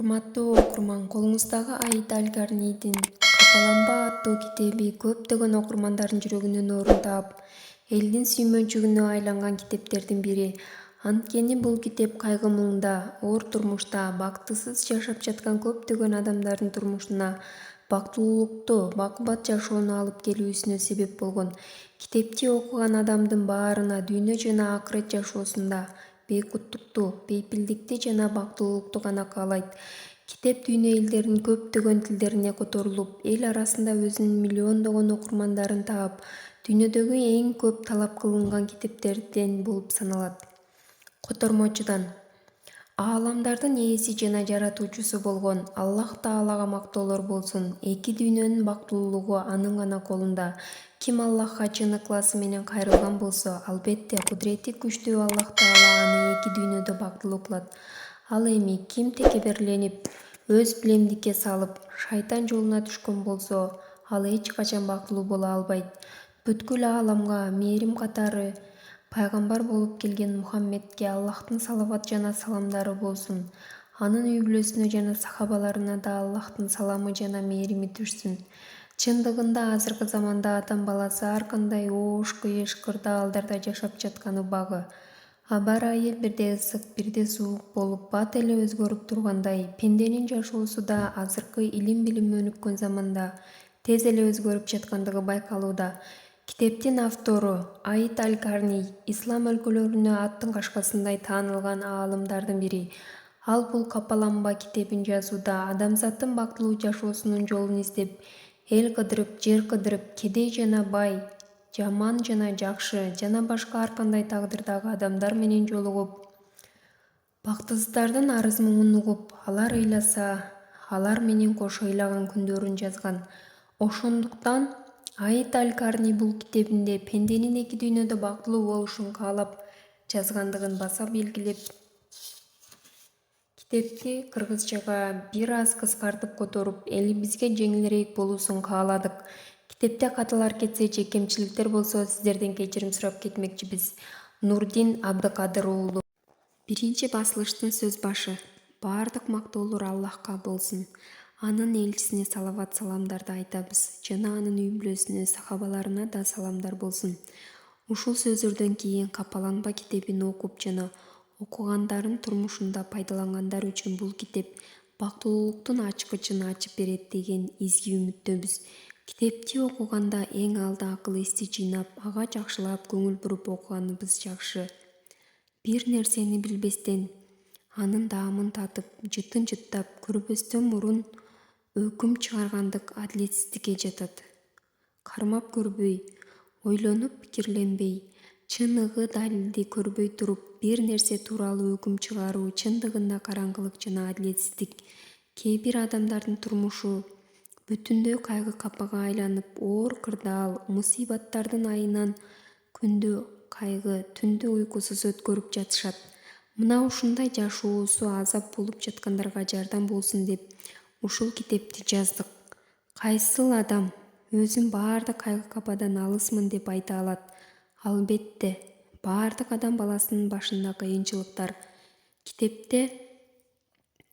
Урматтуу окурман, колуңуздагы Аид Аль-Гарнийдин «Капаланба» аттуу китеби көптөгөн окурмандардын жүрөгүнөн орун таап, элдин сүймөнчүгүнө айланган китептердин бири. Анткени бул китеп кайгы-муңда, оор турмушта бактысыз жашап жаткан көптөгөн адамдардын турмушуна бактылуулукту, бакубат жашоону алып келүүсүнө себеп болгон. Китепти окуган адамдын баарына дүйнө жана акырет жашоосунда бейкуттукту, бейпилдикти жана бактылуулукту гана каалайт. Китеп дүйнө элдеринин көптөгөн тилдерине которулуп, эл арасында өзүнүн миллиондогон окурмандарын таап, дүйнөдөгү эң көп талап кылынган китептерден болуп саналат. Котормочудан: ааламдардын ээси жана жаратуучусу болгон Аллах Таалага мактоолор болсун. Эки дүйнөнүн бактылуулугу анын гана колунда. Ким Аллахка чын ыкласы менен кайрылган болсо, албетте кудурети күчтүү Аллах Таала аны эки дүйнөдө бактылуу кылат. Ал эми ким текеберленип, өз билемдикке салып, шайтан жолуна түшкөн болсо, ал эч качан бактылуу боло албайт. Бүткүл ааламга мээрим катары пайгамбар болуп келген Мухаммедке Аллахтын салават жана саламдары болсун. Анын үй бүлөсүнө жана сахабаларына да Аллахтын саламы жана мээрими түшсүн. Чындыгында азыркы заманда адам баласы ар кандай оош, кыйыш, кырдаалдарда жашап жатканы багы. Аба ырайы бирде ысык, бирде суук болуп бат эле өзгөрүп тургандай, пенденин жашоосу да азыркы илим-билим өнүккөн заманда тез эле өзгөрүп жаткандыгы байкалууда. Китептин автору Аид Аль-Гарний ислам өлкөлөрүнө аттын кашкасындай таанылган аалымдардын бири. Ал бул «Капаланба» китебин жазууда адамзаттын бактылуу жашоосунун жолун издеп, эл кыдырып, жер кыдырып, кедей жана бай, жаман жана жакшы жана башка ар кандай тагдырдагы адамдар менен жолугуп, бактысыздардын арыз-муңун угуп, алар ыйласа, алар менен кошо ыйлаган күндөрүн жазган. Ошондуктан Аид Аль-Гарний бул китебинде пенденин эки дүйнөдө бактылуу болушун каалап жазгандыгын баса белгилеп, китепти кыргызчага бир аз кыскартып которуп, элибизге жеңилирээк болуусун кааладык. Китепте каталар кетсе же кемчиликтер болсо сиздерден кечирим сурап кетмекчибиз. Нурдин Абдыкадыр уулу. Биринчи басылыштын сөз башы. Баардык мактоолор Аллахка болсун. Анын элчисине салават саламдарды айтабыз жана анын үй бүлөсүнө, сахабаларына да саламдар болсун. Ушул сөздөрдөн кийин «Капаланба» китебин окуп жана окугандарын турмушунда пайдалангандар үчүн бул китеп бактылуулуктун ачкычын ачып берет деген изги үмүттөбүз. Китепти окуганда эң алда акыл эсти жыйнап, ага жакшылап көңүл буруп окуганыбыз жакшы. Бир нерсени билбестен, анын даамын татып, жытын жыттап көрбөстөн мурун өкүм чыгаргандык адилетсиздикке жатат. Кармап көрбөй, ойлонуп пикирленбей, чын ыгы-далилди көрбөй туруп бир нерсе тууралуу өкүм чыгаруу чындыгында караңгылык жана адилетсиздик. Кээ бир адамдардын турмушу бүтүндөй кайгы-капага айланып, оор кырдаал, мусибаттардын айынан күндү кайгы, түндү уйкусуз өткөрүп жатышат. Мына ушундай жашоосу азап болуп жаткандарга жардам болсун деп ушул китепти жаздык. Кайсыл адам өзүн баардык кайгы-кападан алысмын деп айта алат? Албетте, баардык адам баласынын башында кыйынчылыктар. Китепте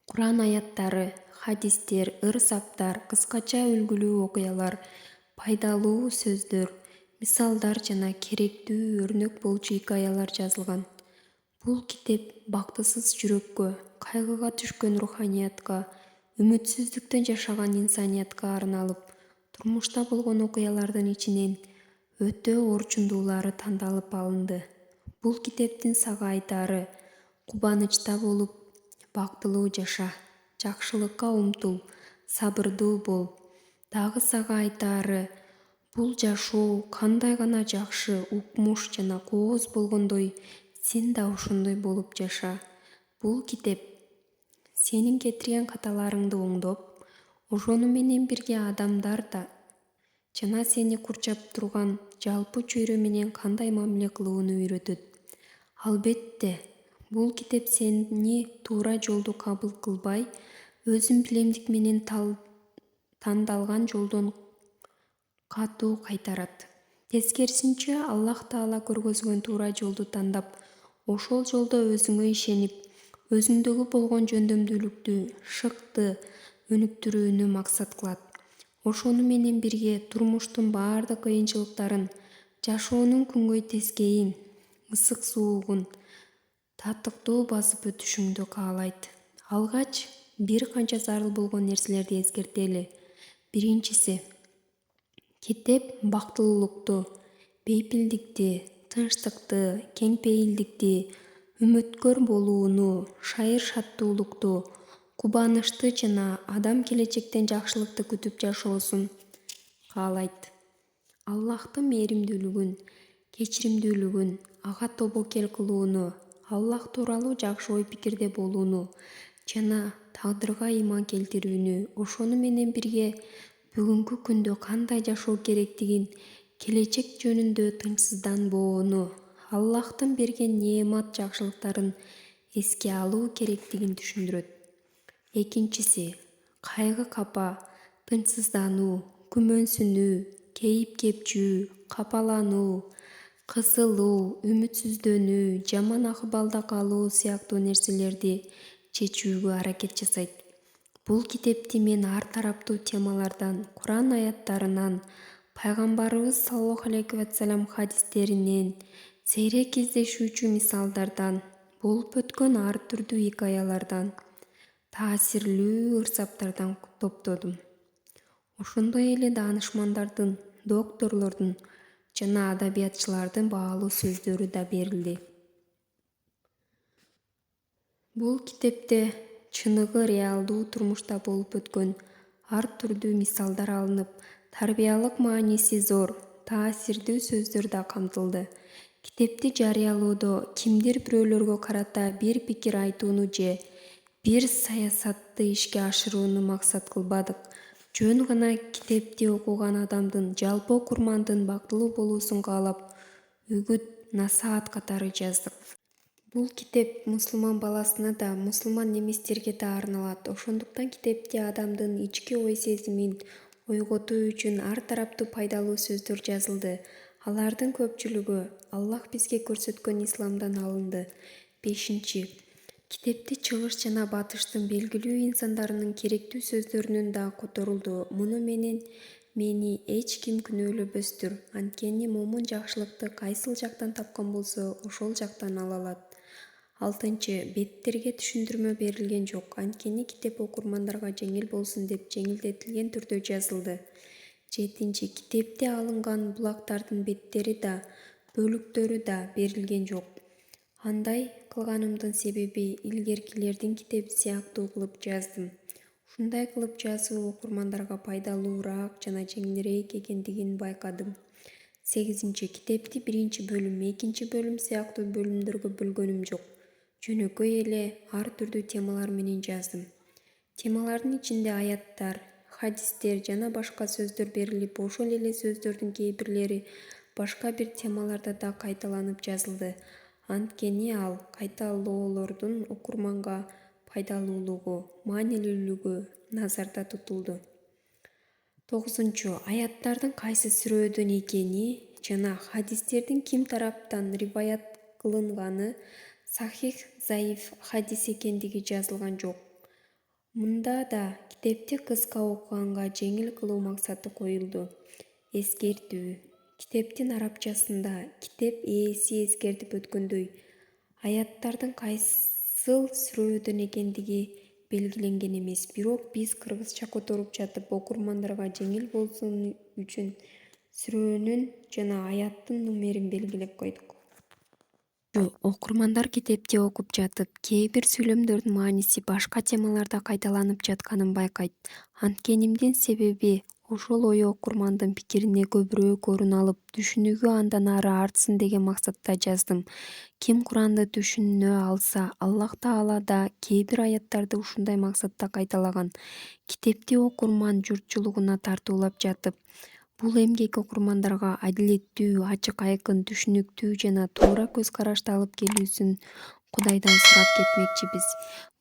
Куран аяттары, хадистер, ыр-саптар, кыскача үлгүлүү окуялар, пайдалуу сөздөр, мисалдар жана керектүү өрнөк болчу хикаялар жазылган. Бул китеп бактысыз жүрөккө, кайгыга түшкөн руханиятка, үмүтсүздүктө жашаган инсаниятка арналып, турмушта болгон окуялардын ичинен өтө орчундуулары тандалып алынды. Бул китептин сага айтаары: кубанычта болуп, бактылуу жаша, жакшылыкка умтул, сабырдуу бол. Дагы сага айтаары: бул жашоо кандай гана жакшы, укмуш жана кооз болгондой, сен да ошондой болуп жаша. Бул китеп сенин кетирген каталарыңды оңдоп, ошону менен бирге адамдар да жана сени курчап турган жалпы чөйрө менен кандай мамиле кылууну үйрөтөт. Албетте, бул китеп сени туура жолду кабыл кылбай, өзүн билемдик менен тандалган жолдон катуу кайтарат. Тескерисинче, Аллах Таала көргөзгөн туура жолду тандап, ошол жолдо өзүңө ишенип, өзүндөгү болгон жөндөмдүүлүктү, шыкты өнүктүрүүнү максат кылат. Ошону менен бирге турмуштун баардык кыйынчылыктарын, жашоонун күнгөй тескейин, ысык суугун татыктуу басып өтүшүңдү каалайт. Алгач бир канча зарыл болгон нерселерди эскертели. Биринчиси, китеп бактылуулукту, бейпилдикти, тынчтыкты, кеңпейилдикти, үмүткөр болууну, шайыр шаттуулукту, кубанычты жана адам келечектен жакшылыкты күтүп жашоосун каалайт. Аллахтын мээримдүүлүгүн, кечиримдүүлүгүн, ага тобокел кылууну, Аллах тууралуу жакшы ой пикирде болууну жана тагдырга ыйман келтирүүнү, ошону менен бирге бүгүнкү күндө кандай жашоо керектигин, келечек жөнүндө тынчсызданбоону, Аллахтын берген неэмат жакшылыктарын эске алуу керектигин түшүндүрөт. Экинчиси, кайгы капа, тынчсыздануу, күмөнсүнүү, кейип кепчүү, капалануу, кысылуу, үмүтсүздөнүү, жаман акыбалда калуу сыяктуу нерселерди чечүүгө аракет жасайт. Бул китепти мен ар тараптуу темалардан, Куран аяттарынан, пайгамбарыбыз саллаллаху алейхи вассалам хадистеринен, сейрек издешүүчү мисалдардан, болуп өткөн ар түрдүү хикаялардан, таасирлүү ырсаптардан топтодум. Ошондой эле даанышмандардын, докторлордун жана адабиятчылардын баалуу сөздөрү да берилди. Бул китепте чыныгы реалдуу турмушта болуп өткөн ар түрдүү мисалдар алынып, тарбиялык мааниси зор, таасирдүү сөздөр да камтылды. Китепти жарыялоодо кимдир бирөөлөргө карата бир пикир айтууну же бир саясатты ишке ашырууну максат кылбадык. Жөн гана китепти окуган адамдын, жалпы окурмандын бактылуу болуусун каалап, үгүт, насаат катары жаздык. Бул китеп мусулман баласына да, мусулман эместерге да арналат. Ошондуктан китепте адамдын ички ой сезимин ойготуу үчүн ар тараптуу пайдалуу сөздөр жазылды. Алардын көпчүлүгү Аллах бизге көрсөткөн исламдан алынды. Бешинчи, китепте чыгыш жана батыштын белгилүү инсандарынын керектүү сөздөрүнүн да которулду. Муну менен мени эч ким күнөөлөбөстүр. Анткени момун жакшылыкты кайсыл жактан тапкан болсо, ошол жактан ала алат. Алтынчы, беттерге түшүндүрмө берилген жок. Анткени китеп окурмандарга жеңил болсун деп жеңилдетилген түрдө жазылды. Жетинчи, китепте алынган булактардын беттери да, бөлүктөрү да берилген жок. Андай кылганымдын себеби илгеркилердин китеби сыяктуу кылып жаздым. Ушундай кылып жазуу окурмандарга пайдалуураак жана жеңилирээк экендигин байкадым. Сегизинчи, китепти биринчи бөлүм, экинчи бөлүм сыяктуу бөлүмдөргө бөлгөнүм жок. Жөнөкөй эле ар түрдүү темалар менен жаздым. Темалардын ичинде аяттар, хадистер жана башка сөздөр берилип, ошол эле сөздөрдүн кээ бирлери башка бир темаларда да кайталанып жазылды. Анткени ал кайталоолордун окурманга пайдалуулугу, маанилүүлүгү назарда тутулду. Тогузунчу, аяттардын кайсы сүрөдөн экени жана хадистердин ким тараптан риваят кылынганы, сахих, заиф хадис экендиги жазылган жок. Мында да китепти кыска окуганга жеңил кылуу максаты коюлду. Эскертүү. Китептин арабчасында китеп ээси эскертип өткөндөй, аяттардын кайсыл сүрөдөн экендиги белгиленген эмес. Бирок биз кыргызча которуп жатып, окурмандарга жеңил болсун үчүн сүрөнүн жана аяттын номерин белгилеп койдук. Окурмандар китепти окуп жатып, кээ бир сүйлөмдөрдүн мааниси башка темаларда кайталанып жатканын байкайт. Анткенимдин себеби ошол ой окурмандын пикирине көбүрөөк орун алып, түшүнүүгө андан ары артсын деген максатта жаздым. Ким Куранды түшүнө алса, Аллах Таала да кээ бир аяттарды ушундай максатта кайталаган. Китепти окурман журтчулугуна тартуулап жатып, бул эмгек окурмандарга адилеттүү, ачык айкын, түшүнүктүү жана туура көз карашты алып келүүсүн Кудайдан сурап кетмекчибиз.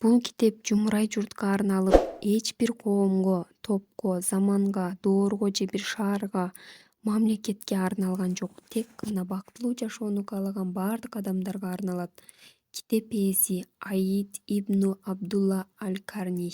Бул китеп жумурай журтка арналып, эч бир коомго, топко, заманга, доорго же бир шаарга, мамлекетке арналган жок. Тек гана бактылуу жашоону каалаган баардык адамдарга арналат. Китеп ээси Аид ибн Абдулла аль-Карни